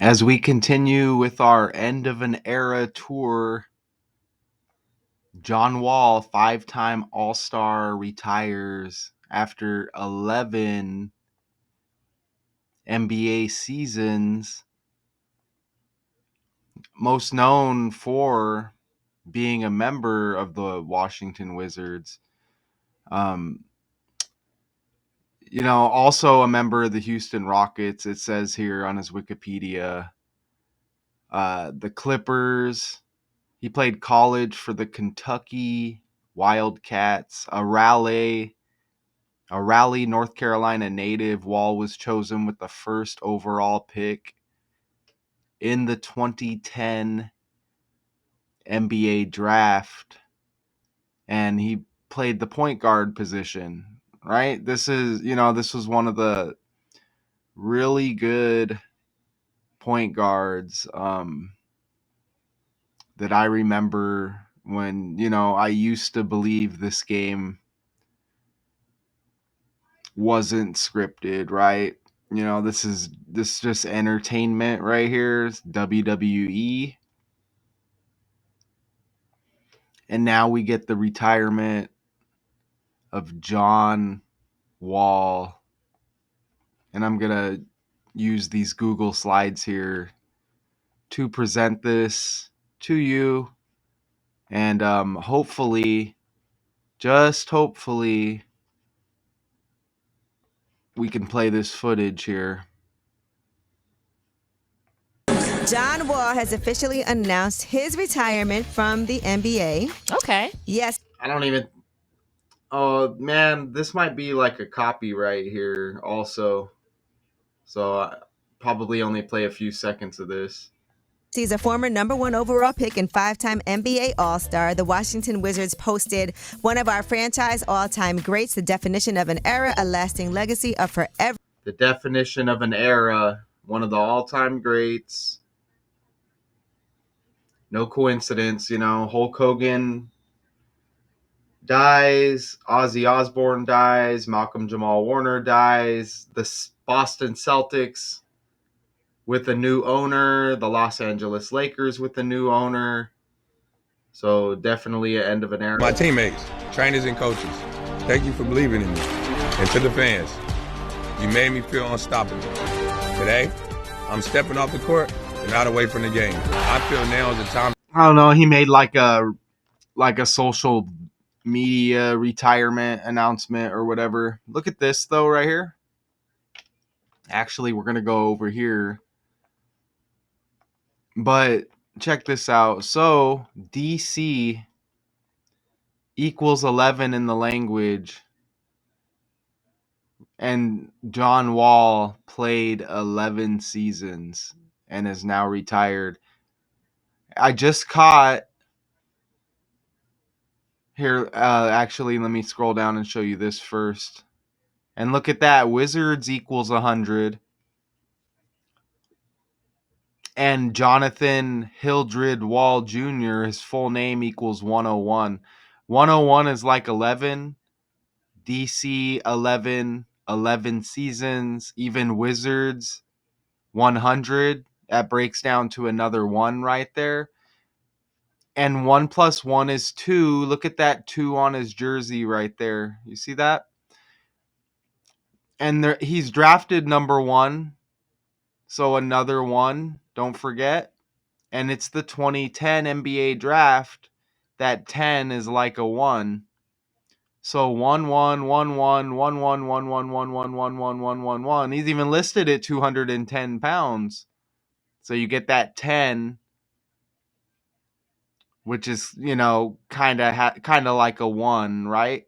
As we continue with our end of an era tour, John Wall, 5-time All-Star, retires after 11 NBA seasons, most known for being a member of the Washington Wizards. Also a member of the Houston Rockets, it says here on his Wikipedia. The Clippers. He played college for the Kentucky Wildcats. A Raleigh, North Carolina native. Wall was chosen with the first overall pick in the 2010 NBA draft. And he played the point guard position, right? This was one of the really good point guards that I remember when, I used to believe this game wasn't scripted, right? This is just entertainment right here. It's WWE. And now we get the retirement of John Wall. And I'm going to use these Google slides here to present this to you. And hopefully, just hopefully, we can play this footage here. John Wall has officially announced his retirement from the NBA. Okay. Yes. I don't even. Oh man, this might be like a copyright here also. So I probably only play a few seconds of this. He's a former number 1 overall pick and 5-time NBA All-Star. The Washington Wizards posted one of our franchise all-time greats, the definition of an era, a lasting legacy of forever. The definition of an era, one of the all-time greats. No coincidence, Hulk Hogan dies, Ozzy Osbourne dies, Malcolm Jamal Warner dies, the Boston Celtics with a new owner, the Los Angeles Lakers with a new owner. So definitely an end of an era. My teammates, trainers, and coaches, thank you for believing in me. And to the fans, you made me feel unstoppable. Today, I'm stepping off the court and not away from the game. I feel now is the time. I don't know. He made like a social media retirement announcement or whatever. Look at this though right here. Actually, we're going to go over here. But check this out. So, DC equals 11 in the language. And John Wall played 11 seasons and is now retired. I just caught here. Actually, let me scroll down and show you this first. And look at that. Wizards equals 100. And Jonathan Hildred Wall Jr., his full name equals 101. 101 is like 11. DC 11, 11 seasons. Even Wizards 100. That breaks down to another 1 right there. And 1 plus 1 is 2. Look at that 2 on his jersey right there. You see that? And he's drafted number 1. So another 1. Don't forget. And it's the 2010 NBA draft. That 10 is like a 1. So 1 1 1 1 1 1 1 1 1 1 1 1 1 1 1. He's even listed at 210 pounds. So you get that 10, which is, kind of like a 1, right?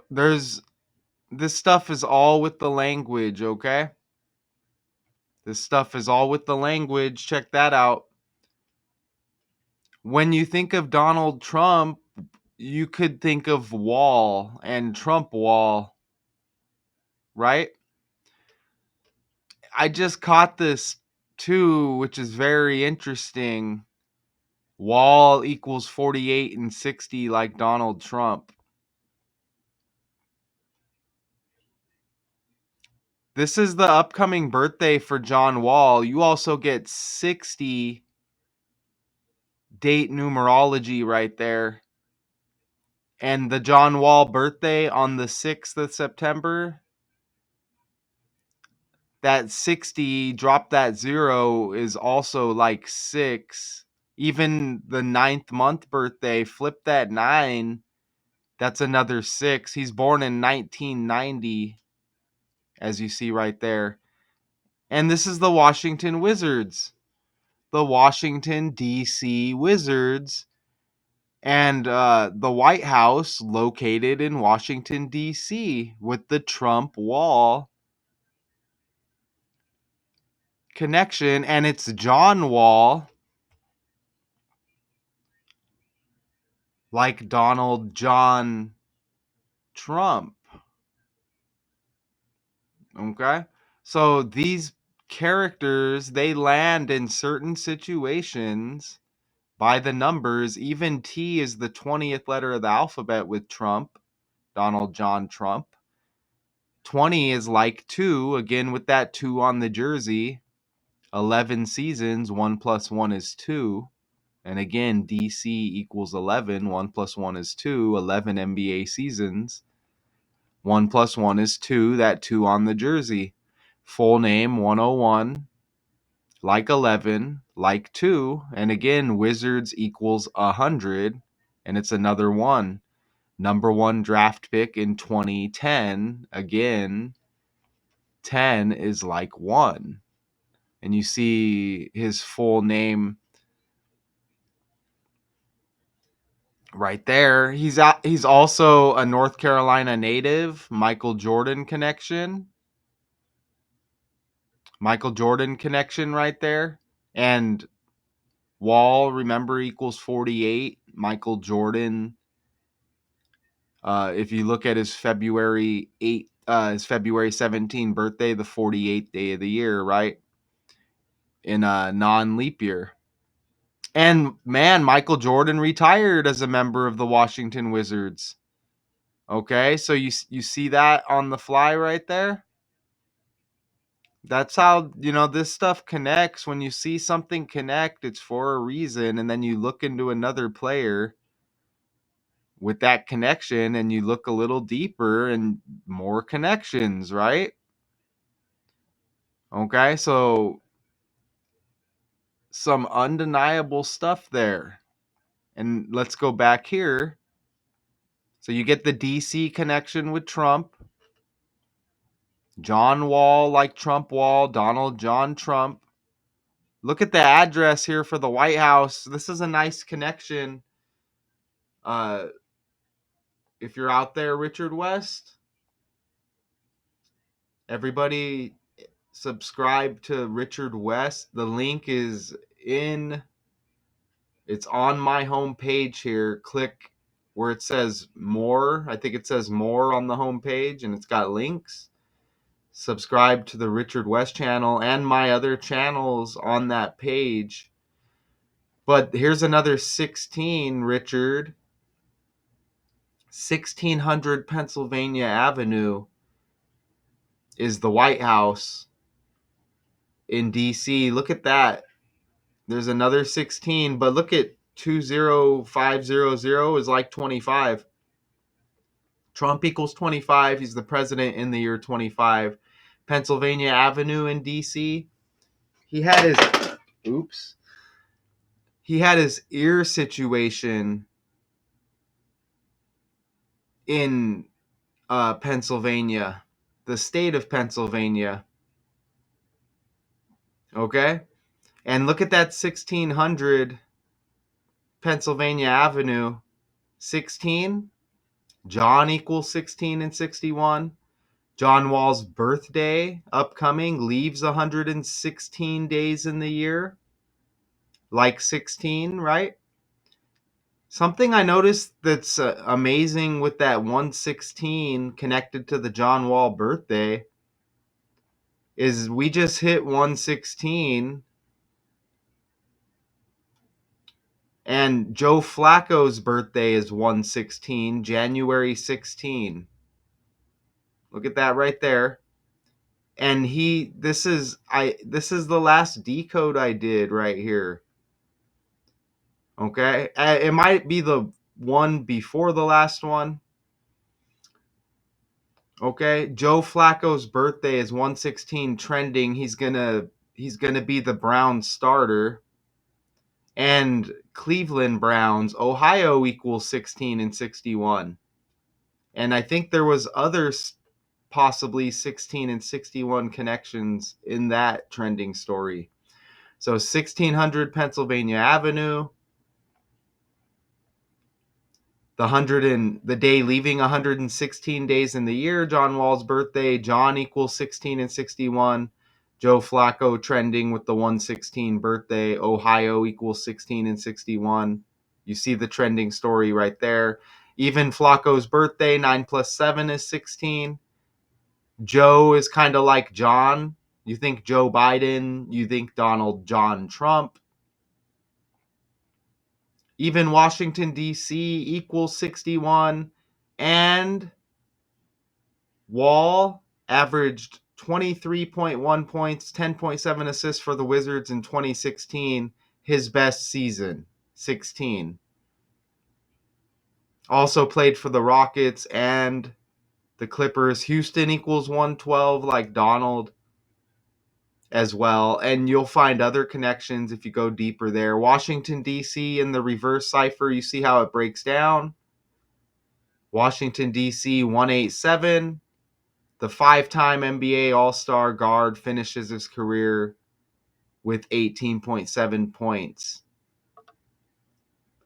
This stuff is all with the language, okay? This stuff is all with the language. Check that out. When you think of Donald Trump, you could think of Wall and Trump Wall, right? I just caught this too, which is very interesting. Wall equals 48 and 60 like Donald Trump. This is the upcoming birthday for John Wall. You also get 60 date numerology right there. And the John Wall birthday on the 6th of September, that 60, drop that 0, is also like 6. Even the 9th month birthday, flip that 9, that's another 6. He's born in 1990, as you see right there. And this is the Washington Wizards. The Washington, D.C. Wizards. And the White House located in Washington, D.C. with the Trump wall connection. And it's John Wall, like Donald John Trump. Okay? So these characters, they land in certain situations by the numbers. Even T is the 20th letter of the alphabet with Trump, Donald John Trump. 20 is like 2, again with that 2 on the jersey. 11 seasons, 1 plus 1 is 2. And again, DC equals 11, 1 plus 1 is 2, 11 NBA seasons. 1 plus 1 is 2, that 2 on the jersey. Full name 101, like 11, like 2. And again, Wizards equals 100, and it's another 1. Number 1 draft pick in 2010. Again, 10 is like 1. And you see his full name right there. He's also a North Carolina native. Michael Jordan connection right there. And Wall, remember, equals 48. Michael Jordan, if you look at his February 17 birthday, the 48th day of the year, right? In a non-leap year. And man, Michael Jordan retired as a member of the Washington Wizards. Okay, so you see that on the fly right there? That's how, this stuff connects. When you see something connect, it's for a reason. And then you look into another player with that connection and you look a little deeper and more connections, right? Okay, so some undeniable stuff there. And let's go back here. So you get the DC connection with Trump. John Wall, like Trump Wall, Donald John Trump. Look at the address here for the White House. This is a nice connection. If you're out there, Richard West, everybody subscribe to Richard West. The link is it's on my homepage here. Click where it says more. I think it says more on the homepage, and it's got links. Subscribe to the Richard West channel and my other channels on that page. But here's another 16, Richard. 1600 Pennsylvania Avenue is the White House in DC. Look at that. There's another 16, but look at 20500 is like 25. Trump equals 25. He's the president in the year 25. Pennsylvania Avenue in DC. He had his ear situation in Pennsylvania, the state of Pennsylvania. Okay? And look at that 1600 Pennsylvania Avenue. 16. John equals 16 and 61. John Wall's birthday upcoming leaves 116 days in the year. Like 16, right? Something I noticed that's amazing with that 116 connected to the John Wall birthday is we just hit 116, and Joe Flacco's birthday is 116, January 16. Look at that right there. And this is the last decode I did right here. Okay, it might be the one before the last one. Okay, Joe Flacco's birthday is 116 trending. He's gonna be the Browns starter. And Cleveland Browns, Ohio equals 16 and 61. And I think there was others possibly 16 and 61 connections in that trending story. So 1600 Pennsylvania Avenue, the day leaving 116 days in the year, John Wall's birthday, John equals 16 and 61. Joe Flacco trending with the 116 birthday, Ohio equals 16 and 61. You see the trending story right there. Even Flacco's birthday, 9 plus 7 is 16. Joe is kind of like John. You think Joe Biden, you think Donald John Trump. Even Washington, D.C. equals 61. And Wall averaged 23.1 points, 10.7 assists for the Wizards in 2016. His best season, 16. Also played for the Rockets and the Clippers. Houston equals 112 like Donald as well. And you'll find other connections if you go deeper there. Washington, D.C. in the reverse cipher, you see how it breaks down. Washington, D.C. 187. The 5-time NBA All-Star guard finishes his career with 18.7 points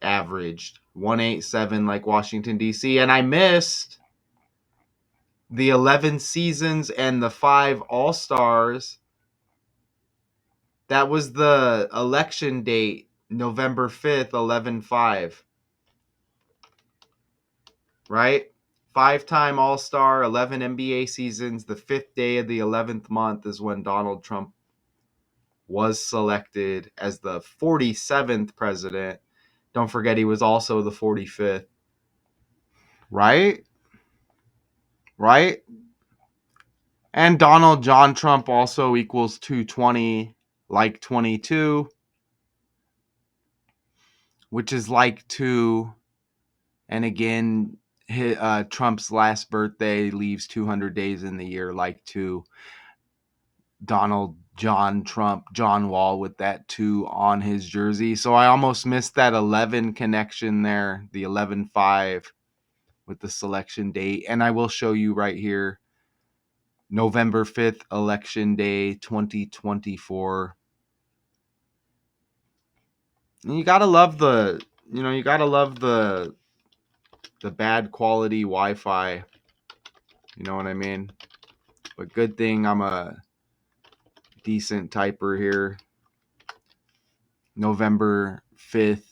averaged. 187 like Washington, D.C. And I missed the 11 seasons and the 5 All-Stars. That was the election date, November 5th, 11/5. Right? 5-time All-Star, 11 NBA seasons. The 5th day of the 11th month is when Donald Trump was selected as the 47th president. Don't forget he was also the 45th. Right? Right? And Donald John Trump also equals 220 like 22, which is like 2. And again, Trump's last birthday leaves 200 days in the year like 2. Donald John Trump, John Wall with that 2 on his jersey. So I almost missed that 11 connection there, the 11/5 with the selection date. And I will show you right here, November 5th, election day 2024. And you gotta love the bad quality Wi-Fi. You know what I mean? But good thing I'm a decent typer here. November 5th.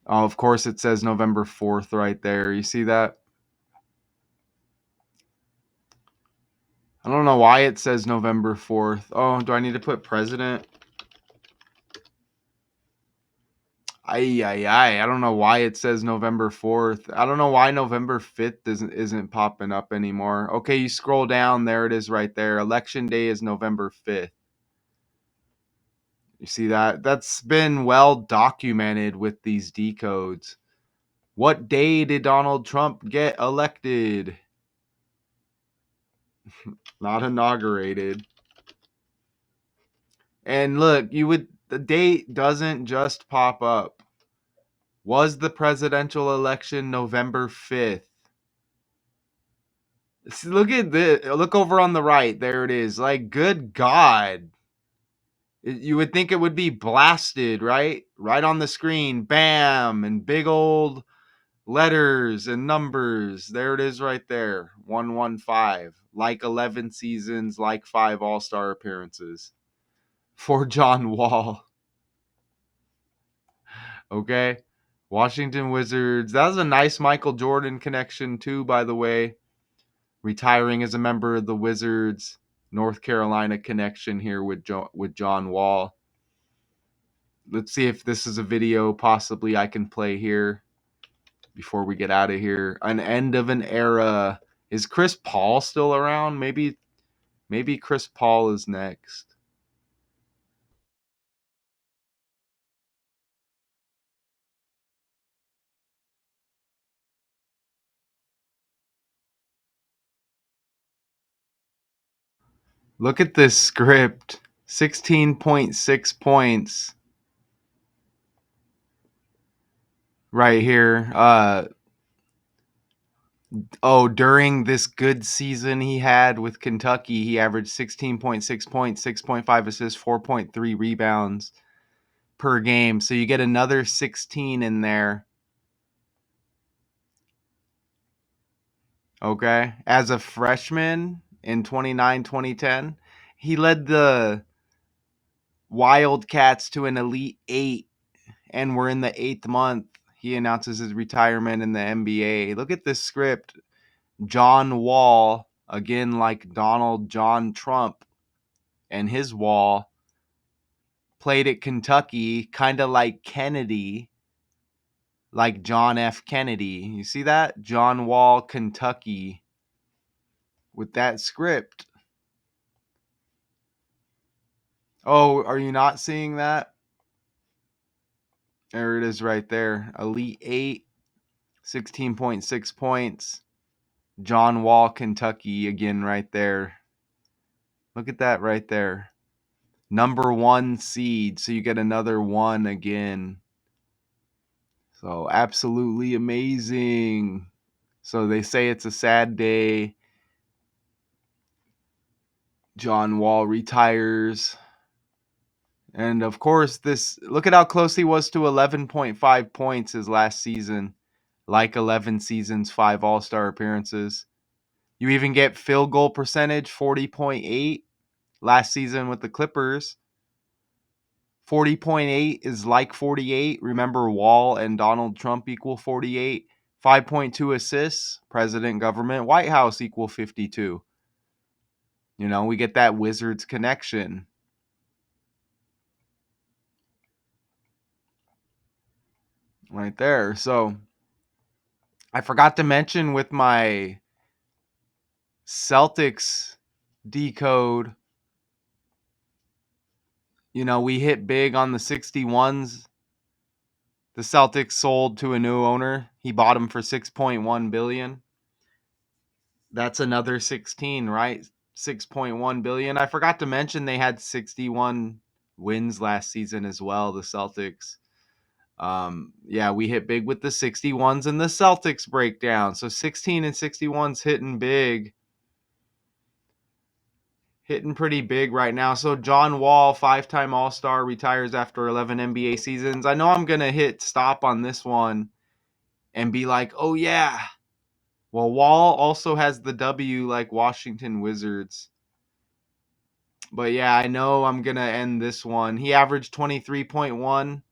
Oh, of course it says November 4th right there. You see that? I don't know why it says November 4th. Oh, do I need to put president? I don't know why it says November 4th. I don't know why November 5th isn't popping up anymore. Okay, you scroll down, there it is right there. Election day is November 5th. You see that? That's been well documented with these decodes. What day did Donald Trump get elected? Not inaugurated. And look, the date doesn't just pop up. Was the presidential election November 5th? Look at this. Look over on the right. There it is. Like, good God. You would think it would be blasted, right? Right on the screen. Bam. And big old letters and numbers. There it is right there. 115. Like 11 seasons, like 5 All-Star appearances for John Wall. Okay. Washington Wizards. That was a nice Michael Jordan connection too, by the way. Retiring as a member of the Wizards. North Carolina connection here with John Wall. Let's see if this is a video possibly I can play here before we get out of here. An end of an era. Is Chris Paul still around? Maybe Maybe Chris Paul is next. Look at this script. 16.6 points right here. During this good season he had with Kentucky, he averaged 16.6 points, 6.5 assists, 4.3 rebounds per game. So you get another 16 in there. Okay. As a freshman in 2010, he led the Wildcats to an Elite Eight, and we're in the 8th month. He announces his retirement in the NBA. Look at this script. John Wall, again, like Donald John Trump and his Wall, played at Kentucky, kind of like Kennedy, like John F. Kennedy. You see that? John Wall, Kentucky, with that script. Oh, are you not seeing that? There it is right there. Elite Eight, 16.6 points. John Wall, Kentucky, again right there. Look at that right there. Number 1 seed, so you get another 1 again. So absolutely amazing. So they say it's a sad day. John Wall retires. And of course, look at how close he was to 11.5 points his last season. Like 11 seasons, 5 All-Star appearances. You even get field goal percentage, 40.8 last season with the Clippers. 40.8 is like 48. Remember, Wall and Donald Trump equal 48. 5.2 assists, President Government White House equal 52. You know, we get that Wizards connection. Right there. So I forgot to mention with my Celtics decode, you know, we hit big on the 61s. The Celtics sold to a new owner. He bought them for $6.1 billion. That's another 16, right? $6.1 billion. I forgot to mention they had 61 wins last season as well, the Celtics. Yeah, we hit big with the 61s and the Celtics breakdown. So 16 and 61s hitting big. Hitting pretty big right now. So John Wall, 5-time All-Star, retires after 11 NBA seasons. I know I'm going to hit stop on this one and be like, oh yeah. Well, Wall also has the W like Washington Wizards. But yeah, I know I'm going to end this one. He averaged 23.1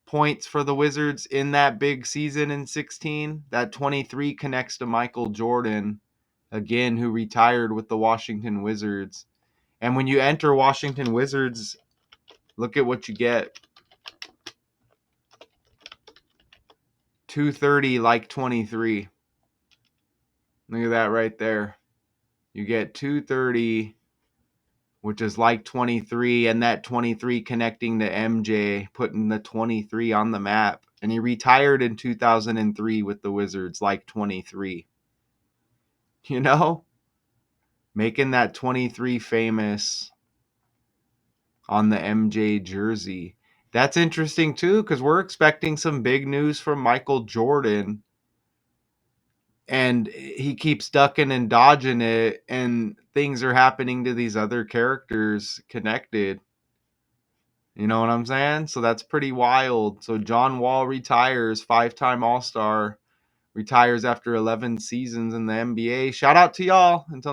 points for the Wizards in that big season in 16. That 23 connects to Michael Jordan, again, who retired with the Washington Wizards. And when you enter Washington Wizards, look at what you get. 230 like 23. Look at that right there. You get 230, which is like 23, and that 23 connecting to MJ, putting the 23 on the map. And he retired in 2003 with the Wizards, like 23. You know? Making that 23 famous on the MJ jersey. That's interesting too, because we're expecting some big news from Michael Jordan. And he keeps ducking and dodging it, and things are happening to these other characters connected. You know what I'm saying? So that's pretty wild. So John Wall retires, 5-time All-Star, retires after 11 seasons in the NBA. Shout out to y'all. Until